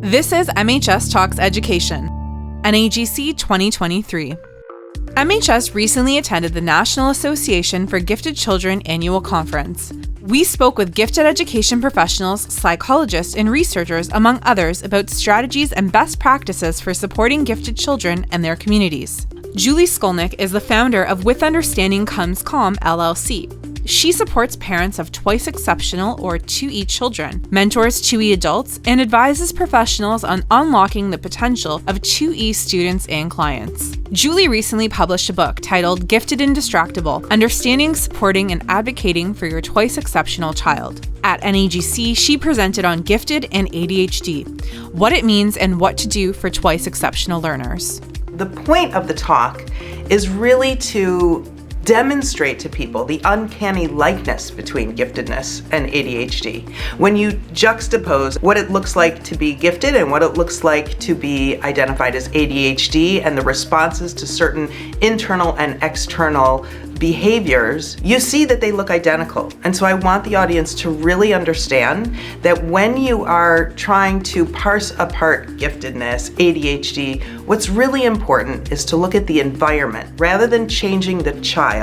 This is MHS Talks Education, NAGC 2023. MHS recently attended the National Association for Gifted Children annual conference. We spoke with gifted education professionals, psychologists, and researchers, among others, about strategies and best practices for supporting gifted children and their communities. Julie Skolnick is the founder of With Understanding Comes Calm, LLC. She supports parents of twice exceptional or 2E children, mentors 2E adults, and advises professionals on unlocking the potential of 2E students and clients. Julie recently published a book titled Gifted and Distractible: Understanding, Supporting, and Advocating for Your Twice Exceptional Child. At NAGC, she presented on gifted and ADHD, what it means and what to do for twice exceptional learners. The point of the talk is really to demonstrate to people the uncanny likeness between giftedness and ADHD. When you juxtapose what it looks like to be gifted and what it looks like to be identified as ADHD and the responses to certain internal and external behaviors, you see that they look identical. And so I want the audience to really understand that when you are trying to parse apart giftedness, ADHD, what's really important is to look at the environment. Rather than changing the child,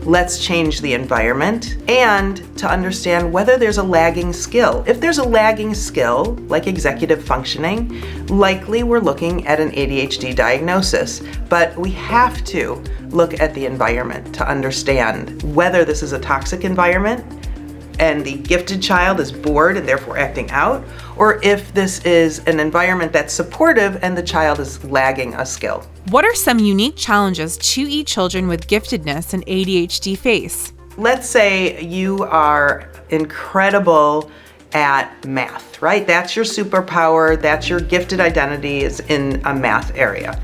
let's change the environment, and to understand whether there's a lagging skill. If there's a lagging skill, like executive functioning, likely we're looking at an ADHD diagnosis. But we have to look at the environment to understand whether this is a toxic environment and the gifted child is bored and therefore acting out, or if this is an environment that's supportive and the child is lagging a skill. What are some unique challenges 2E children with giftedness and ADHD face? Let's say you are incredible at math, right? That's your superpower, that's your gifted identity is in a math area.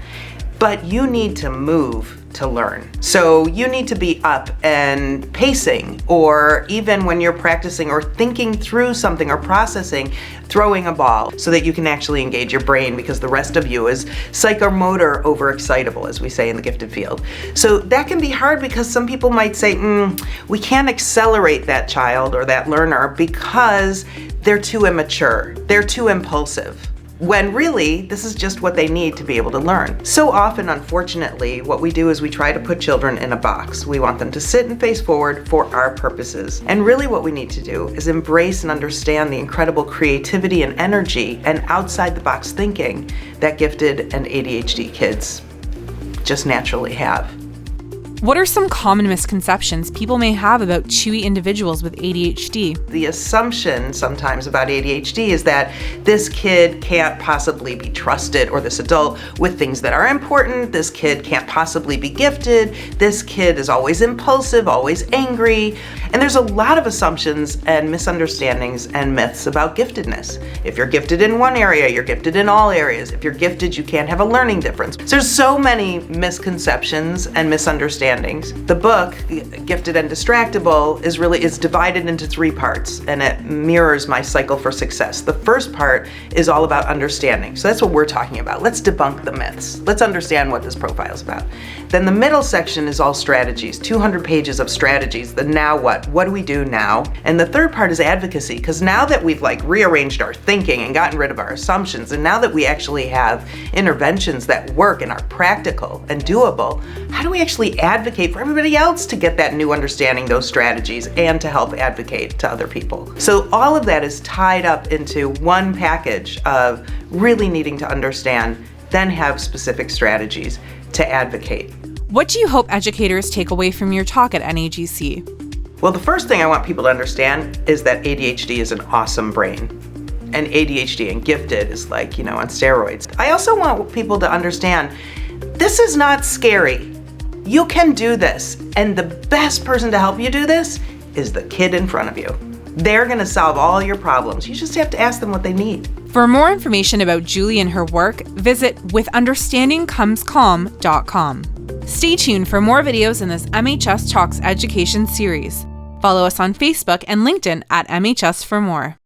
But you need to move to learn. So you need to be up and pacing, or even when you're practicing or thinking through something or processing, throwing a ball so that you can actually engage your brain, because the rest of you is psychomotor overexcitable, as we say in the gifted field. So that can be hard because some people might say, we can't accelerate that child or that learner because they're too immature, they're too impulsive. When really, this is just what they need to be able to learn. So often, unfortunately, what we do is we try to put children in a box. We want them to sit and face forward for our purposes. And really what we need to do is embrace and understand the incredible creativity and energy and outside the box thinking that gifted and ADHD kids just naturally have. What are some common misconceptions people may have about 2E individuals with ADHD? The assumption sometimes about ADHD is that this kid can't possibly be trusted, or this adult, with things that are important. This kid can't possibly be gifted. This kid is always impulsive, always angry. And there's a lot of assumptions and misunderstandings and myths about giftedness. If you're gifted in one area, you're gifted in all areas. If you're gifted, you can't have a learning difference. So there's so many misconceptions and misunderstandings. The book, Gifted and Distractible, is divided into 3 parts, and it mirrors my cycle for success. The first part is all about understanding. So that's what we're talking about. Let's debunk the myths. Let's understand what this profile is about. Then the middle section is all strategies, 200 pages of strategies. The now what? What do we do now? And the third part is advocacy, because now that we've rearranged our thinking and gotten rid of our assumptions, and now that we actually have interventions that work and are practical and doable, how do we actually advocate for everybody else to get that new understanding, those strategies, and to help advocate to other people? So all of that is tied up into one package of really needing to understand, then have specific strategies to advocate. What do you hope educators take away from your talk at NAGC? Well, the first thing I want people to understand is that ADHD is an awesome brain. And ADHD and gifted is on steroids. I also want people to understand this is not scary. You can do this. And the best person to help you do this is the kid in front of you. They're going to solve all your problems. You just have to ask them what they need. For more information about Julie and her work, visit withunderstandingcomescalm.com. Stay tuned for more videos in this MHS Talks Education series. Follow us on Facebook and LinkedIn at MHS for more.